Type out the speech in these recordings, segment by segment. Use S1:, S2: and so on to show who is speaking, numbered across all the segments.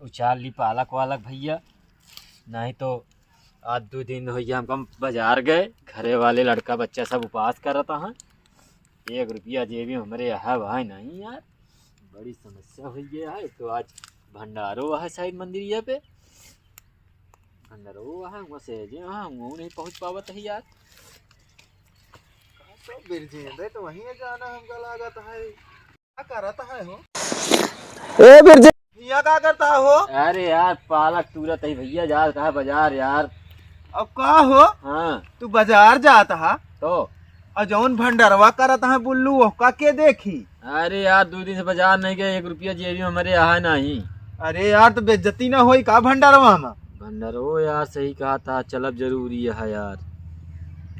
S1: उचाल ली पालक वालक भैया, नहीं तो आज 2 दिन हो गया हमको बाजार गए, घरे वाले लड़का बच्चा सब उपवास कर रहा था। 1 रुपया जेबी हमारे यहाँ भाई नहीं यार, बड़ी समस्या हुई है। तो आज भंडारो है शायद मंदिर पे, भंडारो है वहाँ से वहाँ नहीं पहुँच पावत है यार।
S2: तो वहीं जाना हमको लागत है। क्या करता है हो?
S3: ए बिरजे
S2: भैया क्या करता हो?
S1: अरे यार पालक तुरंत ही भैया जा रहा है बाजार यार।
S2: अब का हो?
S1: हाँ
S2: तू बाजार जाता है
S1: तो
S2: और जौन भंडारवा करता है बुल्लू उसका के देखी?
S1: अरे यार 2 दिन से बाजार नहीं गए, 1 रुपया जेबी हमारे यहाँ नहीं।
S2: अरे यार तो बेइज्जती ना होई का भंडारवा में?
S1: भंडारो यार सही कहा था, चलब जरूरी है यार।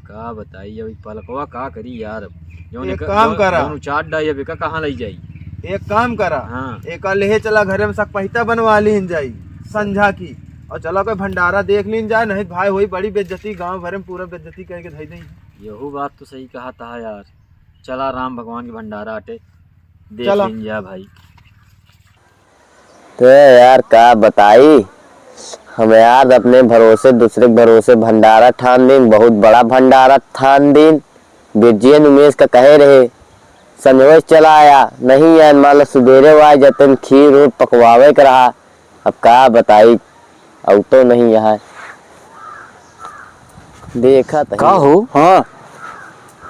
S1: का बताइए अभी पलकवा का करी यार।
S2: एक काम करा,
S1: चाट डाई बेका कहाँ ले जाई?
S2: एक काम करा,
S1: हाँ
S2: एक ले चला घरे में सकपहिता बनवा लीन जाई संझा की, और चलो कोई भंडारा देख लीन जाए, नहीं भाई होई बड़ी बेइज्जती, गांव भर में पूरा बेइज्जती करके धई नहीं।
S1: यहू बात तो सही कहा था यार। चला राम भगवान के भंडारा अटे देख
S2: चलो।
S1: लीन जा भाई।
S3: तो यार का बताई हम यार अपने भरोसे दूसरे के भरोसे भंडारा ठान दिन, बहुत बड़ा भंडारा ठान दिन। बिरजे उमेश का कहे रहे संजोश चला आया नहीं यार, मान लो सुबेरे वाय जतन खीर और पकवावे कर रहा। अब का बताई अब तो नहीं यहाँ देखा था।
S4: का हो?
S3: हाँ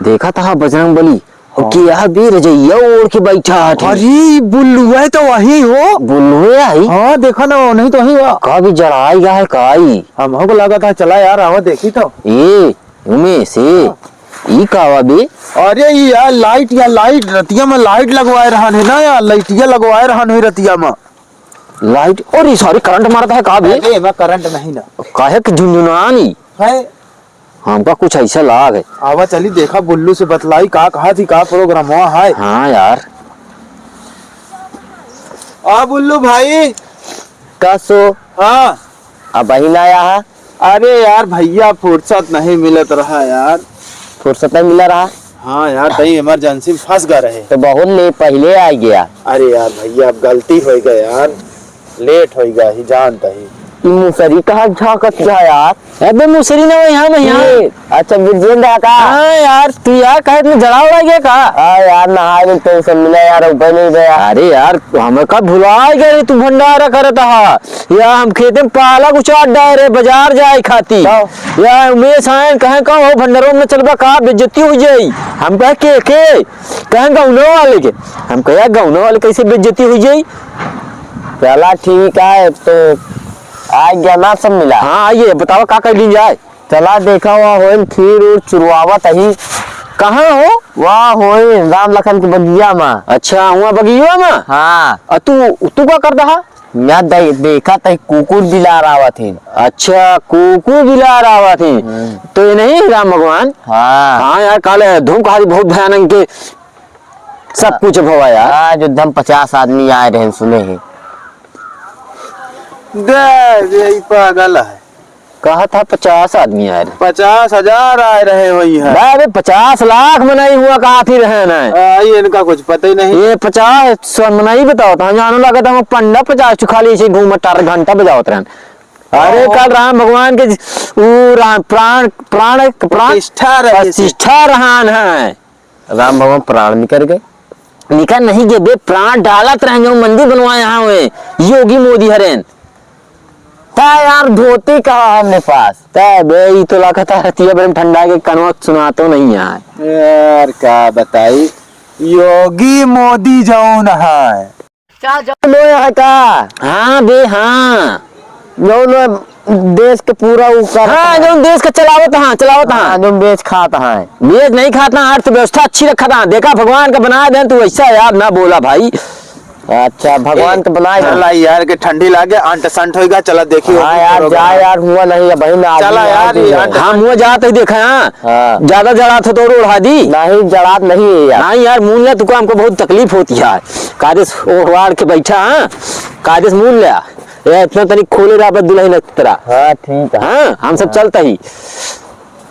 S4: देखा था बजरंग बली क्या भी रजैया ओढ़ के बैठा है।
S3: अरे बुल्लू है तो वही हो।
S4: बुल्लू आई?
S3: हाँ देखा ना, नहीं तो वही हुआ।
S4: का भी जराई गया है काई?
S3: हमको को लगा था चला यार आवा देखी तो।
S4: ए उमेश ई कावा बे?
S3: अरे यार लाइट रतिया में लाइट लगवाए रहा है ना यार, लाइटिया लगवाए रहा है रतिया में
S4: लाइट। और सॉरी करंट मारता है का बे?
S3: अरे मैं करंट नहीं ना
S4: काहे कि झुनझुनानी
S3: है।
S4: हमका कुछ ऐसा लाग है।
S3: आवा चली देखा बुल्लू से बतलाई का कहा थी का प्रोग्राम हुआ है।
S4: हाँ यार
S2: बुल्लू भाई
S3: कसो
S2: हाँ
S3: अब वही आया है।
S2: अरे यार भैया फुर्सत नहीं मिलत रहा यार।
S3: फुर्सत नहीं मिला रहा।
S2: हाँ यार कहीं इमरजेंसी में फंस गए रहे।
S3: तो बहुत ले पहले आ गया।
S2: अरे यार भैया अब गलती हो गई यार, लेट हो गया ही जानता ही।
S3: मुसरी कहा झाकत क्या यार?
S4: अबे मुसरी ना यहाँ में यहाँ।
S3: अच्छा बिरजेंद्र का।
S4: हाँ यार तू यार कहे तुम जला उड़ा गया का?
S3: हाँ यार नहाए में तो सब मिला यार, ऊपर नहीं गया।
S4: अरे यार हमें का भुला गए तू भंडारा करता हा या हम खेते में पालक उचाट डाल रहे बाजार जाए खाती या उमेश आयन कहे का हो भंडारों में चलबा का बेइज्जती हो जाई। हम कहे के कहे गौनों वाले के, हम कहे गौनों वाले कैसे बेइज्जती हो जाई।
S3: चला ठीक है तो आज गया ना सब मिला।
S4: हाँ आइए बताओ का कर ली जाए।
S3: चला देखा हुआ हो खीर और चुरवावत ही।
S4: कहाँ हो?
S3: वहाँ हो राम लखन की बगिया में।
S4: अच्छा वहाँ बगिया में?
S3: हाँ
S4: तू क्या कर रहा?
S3: मैं देखा था कुकुर बिला रहा थे।
S4: अच्छा कुकुर बिला रहा थी तो ये नहीं राम भगवान?
S3: हाँ
S4: हाँ यार काले धूम कहानी बहुत भयानक के सब कुछ भवा यार।
S3: हाँ जो दम 50 आदमी आए रहे सुने हैं।
S2: दे पागल है।
S4: कहा था 50 आदमी आए रहे।
S2: 50,000 आए रहे वही है।
S4: अरे 50 लाख मनाई हुआ काफी रहे ना।
S2: ये इनका कुछ पता ही नहीं।
S4: ये 50 मनाई बताओ था जानो लगा था पंडा 50 चुखाली से घूम 4 घंटा बजावत रहन। अरे कल राम भगवान के प्राण प्राण प्रतिष्ठा रहान है।
S3: राम भगवान प्राण निकल गए।
S4: लिखा नहीं गे बे प्राण डालत रहे जो मंदिर बनवाए यहाँ हुए योगी मोदी हरेन।
S3: ता यार धोती कहा हमने पास
S4: बे तो लगता रतिया बड़े ठंडा के कनवा सुना तो नहीं है
S2: यार क्या बताई योगी मोदी जौन है।
S3: क्या जो है का?
S4: हाँ बे हाँ
S3: जो देश के पूरा ऊपर।
S4: हाँ जो देश का चलावत हाँ
S3: जो बेच खाता है।
S4: बेच नहीं खाता अर्थव्यवस्था अच्छी रखा था। देखा भगवान का बना दे तू वैसा यार ना बोला भाई।
S3: अच्छा भगवान तो बनाए
S2: यार के ठंडी लागे अंट संट होगा। चला देखिए।
S3: हाँ यार जा यार हुआ नहीं भाई ना।
S2: चला यार
S4: हाँ मुँह जाते ही देखा हाँ ज्यादा जड़ा था तो उड़ा दी
S3: नहीं जड़ात नहीं है यार।
S4: हाँ यार मूल ले तुमको हमको बहुत तकलीफ होती है। कादेश ओढ़वाड़ के बैठा हाँ कादेश मूल लिया इतना तनिक खोले रहा दुल्हन तरह।
S3: हाँ ठीक है।
S4: हाँ हम सब चलते ही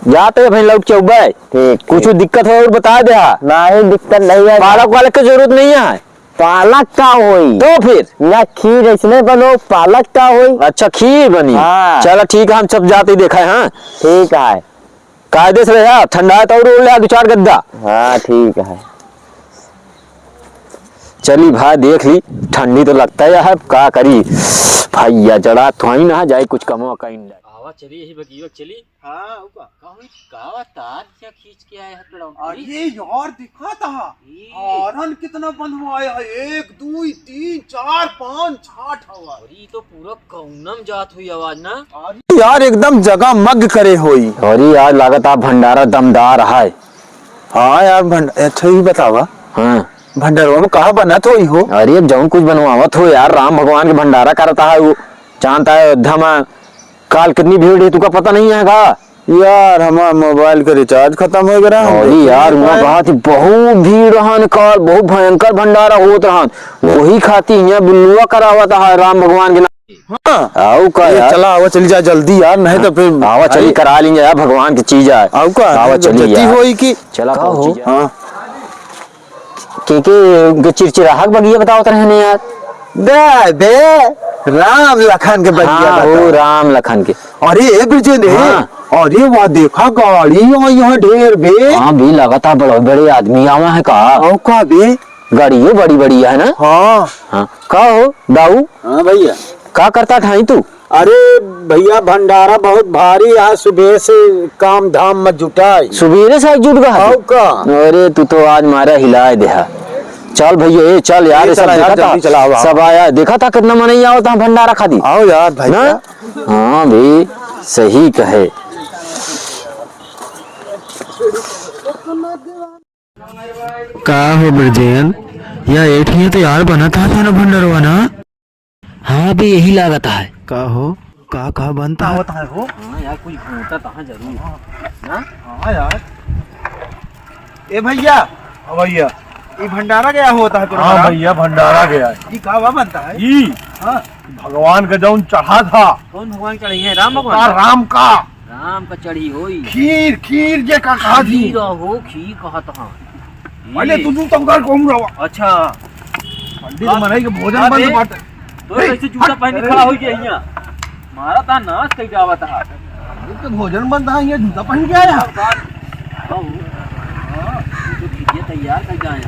S4: जाते भाई लौट के उबे।
S3: ठीक
S4: कुछ दिक्कत हो और बता दे।
S3: नहीं दिक्कत नहीं है।
S4: बालक वाले की जरूरत नहीं है।
S3: पालक का होई।
S4: तो फिर
S3: ना खीर इसने बनो, पालक का होई।
S4: अच्छा खीर बनी।
S3: हाँ।
S4: चलो ठीक है, हम सब जाते देखा है। हाँ
S3: ठीक है।
S4: कायदे से रहा, ठंडा है तो और ले 2-4 गद्दा।
S3: हाँ ठीक है।
S4: चली भाई देख ली, ठंडी तो लगता है, का करी भैया जड़ा थोड़ी ना जाए कुछ कमो कहीं जाए।
S1: आवा चली यही बगीवा चली।
S2: हाँ उका।
S1: कावा तार क्या खींच के आया है पेड़ों
S2: अरे यार दिखा था हॉर्न कितना बनवाया है, 1 2 3 4 5 6 हवा।
S1: अरे तो पूरा कौनम जात हुई आवाज ना।
S2: यार एकदम जगह मग करे होई।
S4: और यार लागत आप भंडारा दमदार है।
S2: हाँ यार अच्छा ही बतावा,
S4: हाँ
S2: भंडारवा में कहा बना तो ही हो।
S4: अरे अब जाऊं कुछ बनवावत हो यार, राम भगवान के भंडारा करता है वो, जानता है अयोध्या में काल कितनी भीड़ है, तुका पता नहीं है का?
S2: यार हमारा मोबाइल का रिचार्ज खत्म हो गया।
S4: और यार वहाँ बहुत भीड़ रहन, काल बहुत भयंकर भंडारा होत रहन, वही खाती यहाँ बुल्लुआ करावत है राम भगवान के नाम।
S2: हाँ
S4: आओ का यार,
S2: चला आवा चली जा जल्दी यार, नहीं तो फिर
S4: आवा चली करा लीजिए यार, भगवान की चीज है।
S2: आओ का
S4: आवा चली
S2: जल्दी
S4: यार,
S2: होई की
S4: चला हो।
S2: हाँ
S4: के चिड़चिड़ाहट बगिया बताओ रहने यार।
S2: बे बे राम लखन के बगिया
S4: हाँ
S2: बता।
S4: वो राम लखन के।
S2: अरे एक ब्रिजेंद्र
S4: हाँ।
S2: अरे वहाँ देखा गाड़ी यहाँ ढेर बे।
S4: हाँ भी लगातार बड़े बड़े आदमी आवा है का।
S2: आओ का बे।
S4: गाड़ियों बड़ी बड़ी है ना।
S2: हाँ
S4: हाँ का हो दाऊ,
S2: हाँ भैया।
S4: का करता ठाई तू?
S5: अरे भैया भंडारा बहुत भारी है, सुबह से काम धाम में जुटा है।
S4: सुबेरे से जुट गया।
S5: आओ का।
S4: अरे तू तो आज मारा हिलाए देहा। चल भैया ये चल यार, ये सब
S2: चला यार,
S4: देखा
S2: जल्दी चला, आओ,
S4: था,
S2: आओ।
S4: सब आया देखा था कितना मन आओ था भंडारा खाती।
S2: आओ यार भाई
S4: ना हाँ भी सही कहे।
S6: का हो ब्रजेन, या एक ही तो यार बना था ना भंडारवा ना। हाँ भी यही लागत है। का हो का बनता होता है वो।
S1: हाँ यार कुछ घूमता तहाँ जरूर ना।
S2: हाँ यार ए भैया। भैया ये भंडारा गया होता है तुम्हारा।
S5: हाँ भैया भंडारा गया है।
S2: ये कावा बनता है।
S5: ई भगवान का जौन चढ़ा था,
S1: कौन भगवान चढ़ी है? राम भगवान।
S5: राम का
S1: राम का चढ़ी होई।
S5: खीर खीर जे का कहा थी।
S1: खीर हो खीर कहत हाँ।
S5: पहले तू तंकर कहूँ रहा
S1: अच्छा
S5: पंडित मनाई के भोजन बंद बाटे।
S1: तो ऐसे जूता पहन के खड़ा हो गया यहाँ, मारा था नाच कई जावा था।
S5: तो भोजन बंद है, ये जूता पहन के आया।
S1: तो तैयार कर जाए।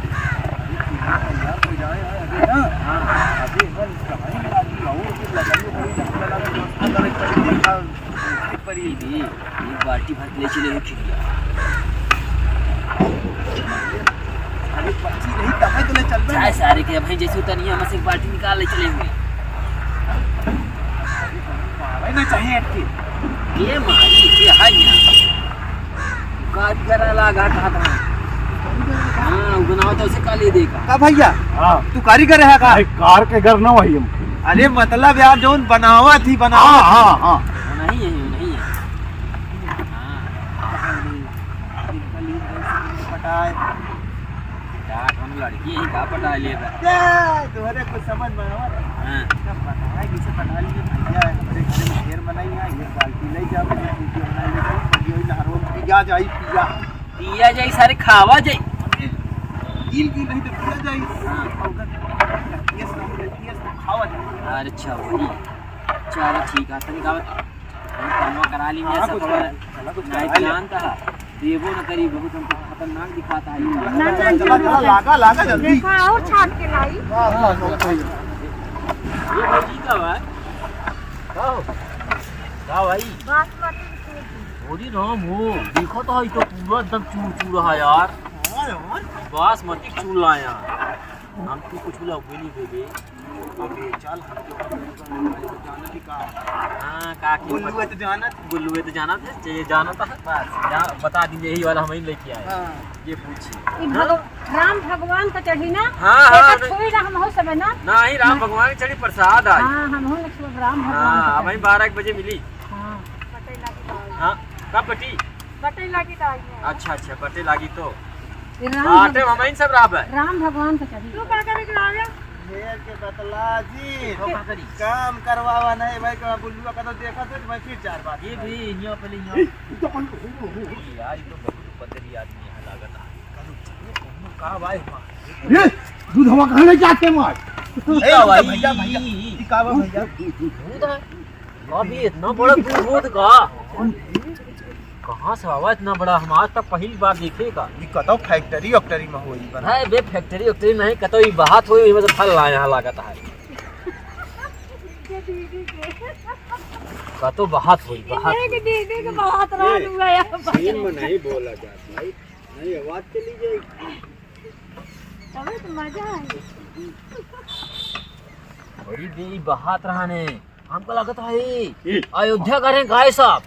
S1: एक बाल्टी भर ले चले खिलिया। चाहे सारे के भाई जैसे उतनी हम से एक बाल्टी निकाल ले चले हुए। ये मारी ये है काट करा लगा था। हाँ उगनाओ तो उसे काले देगा
S2: का भैया
S5: हाँ
S2: तू कारीगर है का?
S5: कार के घर ना वही हम।
S2: अरे मतलब यार जोन बनावा थी
S5: हाँ
S2: बनावा।
S5: हाँ हाँ
S1: नहीं है नहीं है। लड़की यही का पटा ले
S2: तुम्हारे कुछ समझ में आवा।
S1: हाँ
S2: किसे पटा लिए भैया हमारे घर में ढेर बनाई है, ये बाल्टी ले जा पिया जाई पिया
S1: पिया जाई सारे खावा जाई।
S2: कील की नहीं तो पिया जाई। खावा जाई।
S1: अच्छा वही चलो ठीक है तनी का काम करा ली मैं सब नहीं जानता है देवो न करी बहुत हमको खतरनाक दिखाता है।
S2: चला लागा लागा जल्दी।
S7: देखा और छाट के लाई।
S1: ये भौजी का है का भाई
S7: बासमती की खेती।
S1: थोड़ी राम हो देखो तो है तो पूरा एकदम चूर चूर है यार। बासमती चूर लाया हम तो कुछ बोला हुए नहीं बेबे।
S2: अबे चल जाना थी का।
S1: हाँ का की
S2: बुल्लुए तो जाना
S1: बुल्लुए तो जाना थे ये जाना था बस बता दीजिए यही वाला हम ही लेके आए। ये पूछिए
S7: राम भगवान का चढ़ी ना।
S1: हाँ, हाँ,
S7: थोड़ी ना हम हो समय ना।
S1: नहीं राम भगवान की चढ़ी प्रसाद आई।
S7: हाँ हम हो राम भगवान
S1: हाँ
S7: का
S1: वही 12 बजे मिली।
S7: हाँ बटे लागी तो
S1: हाँ कब बटी?
S7: बटे लागी तो आई है।
S1: अच्छा अच्छा बटे लागी तो
S7: राम
S1: बाटे हम ही सब राब है।
S7: राम भगवान का चढ़ी। तू क्या करेगा आगे?
S2: ढेर के बतला जी
S1: तो का करी
S2: काम करवावा नहीं भाई का बुल्लुआ का तो देखा तो मैं फिर 4 बार
S1: ये भी यहाँ पहले यहाँ यार ये तो बहुत पतली आदमी है लागत है। कहाँ भाई
S5: दूध हवा कहाँ ले जाते मार
S2: भैया भैया ई का बा भैया
S1: दूध है अभी इतना बड़ा दूध का कहाँ से आवा इतना बड़ा? हम आज तक पहली बार देखेगा।
S2: ई कतो फैक्ट्री ऑक्टरी में होई बना
S1: है बे फैक्ट्री उक्ट्री नहीं कतो ई बात होई में से फल लाए यहाँ लागत है कतो बात होई बात
S7: एक दीदी के बहुत रात हुआ यार
S5: सीन में नहीं बोला जाता भाई नहीं आवाज चली जाएगी
S7: तभी तो मजा आएगी।
S1: बड़ी बड़ी बात रहने हमको लगता है अयोध्या करें गाय साहब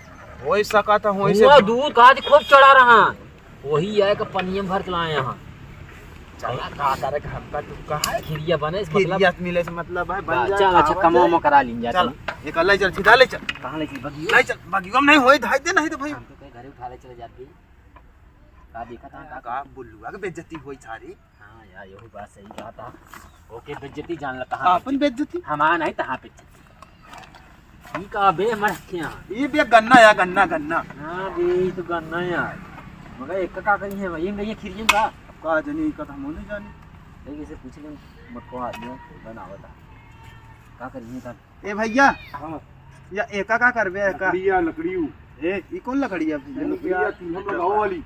S2: होई सका था होई
S1: हुआ
S2: से
S1: दूध काज खूब चढ़ा रहा वही आए का पनियम भर के लाए यहाँ चला का करे का हमका टुक्का है खिरिया बने इस मतलब
S2: खिरिया मिले से मतलब है बन जाए
S1: चल अच्छा कमो करा लीन जा
S2: चल एक अल्लाह चल सीधा ले चल
S1: कहां ले चल बगी
S2: ले चल बाकी हम नहीं होई धाई दे नहीं तो भाई
S1: हम तो कहीं घरे उठा ले चले जाती का देखा था
S2: का बुल्लुआ के बेइज्जती होई सारी।
S1: हां यार यही बात सही कहा था ओके बेइज्जती जान ला कहां
S2: अपन बेइज्जती
S1: हमारा नहीं तहां पे ठीक है बे हमारे क्या
S2: ये बे गन्ना या गन्ना गन्ना
S1: हां बे ये तो गन्ना यार मगर एक का कहीं है ये नहीं खिरियन का
S2: का जनी का हम नहीं जानी
S1: लेकिन इसे पूछ ले मटको आदमी बनावता का करिए का
S2: ए भैया या एका का करबे एका
S5: लकड़ी
S2: ए ई कौन लकड़ी है
S5: लकड़िया तीन हम लगाओ वाली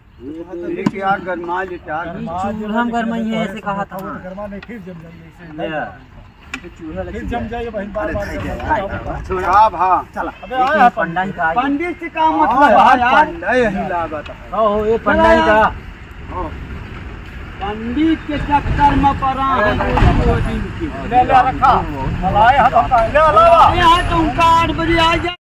S5: एक यार गरमा ले चार
S1: चूल्हा में गरमाई है ऐसे कहा था वो
S5: गरमा नहीं फिर जम जाएंगे
S1: तो चूल्हा लग
S5: जम जाएगा बहन बार बार
S2: छोड़ा भा चला
S1: अबे पंडा ही का
S5: पंडित से का मतलब है यार
S2: पंडा यही लागत है
S1: ओ ये पंडा ही का
S5: पंडित के चक्कर में पड़ा है ले ले रखा भलाई हम ले अलावा ये तुम 8 बजे आ जा।